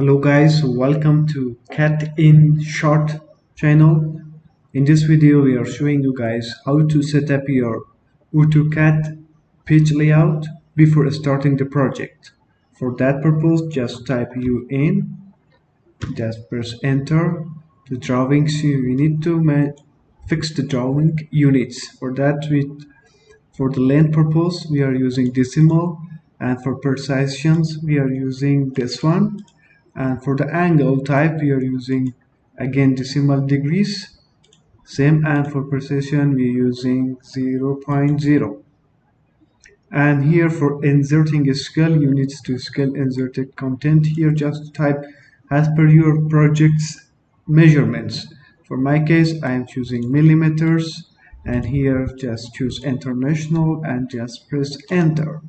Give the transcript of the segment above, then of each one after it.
Hello guys, welcome to Cat in Short channel. In this video we are showing you guys how to set up your AutoCAD page layout before starting the project. For that purpose, just type U in, just press enter. The drawings you need to fix the drawing units. For the length purpose we are using decimal, and for precisions we are using this one, and for the angle type we are using again decimal degrees, same, and for precision we are using 0.0. And here for inserting a scale units to scale inserted content, here just type as per your project's measurements. For my case I am choosing millimeters, and here just choose international and just press enter.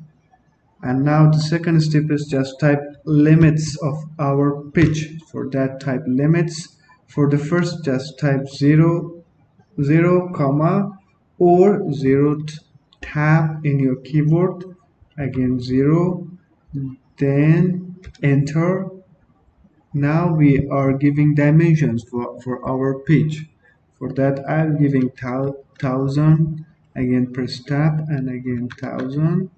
And now the second step is just type limits of our pitch. For that, type limits. For the first, just type 0 comma or 0 tab in your keyboard, again 0, then enter. Now we are giving dimensions for our page. For that I'm giving 1000, again press tab, and again 1000,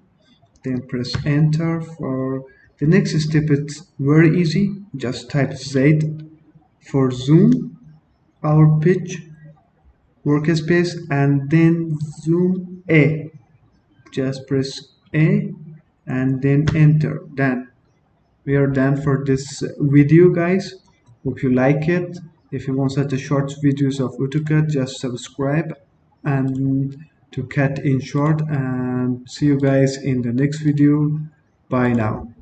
then press enter. For the next step it's very easy, just type Z for zoom our page workspace, and then zoom A, just press A and then enter. Done. We are done for this video guys. Hope you like it. If you want such a short videos of AutoCAD, just subscribe and to Cat in Short, and see you guys in the next video. Bye now.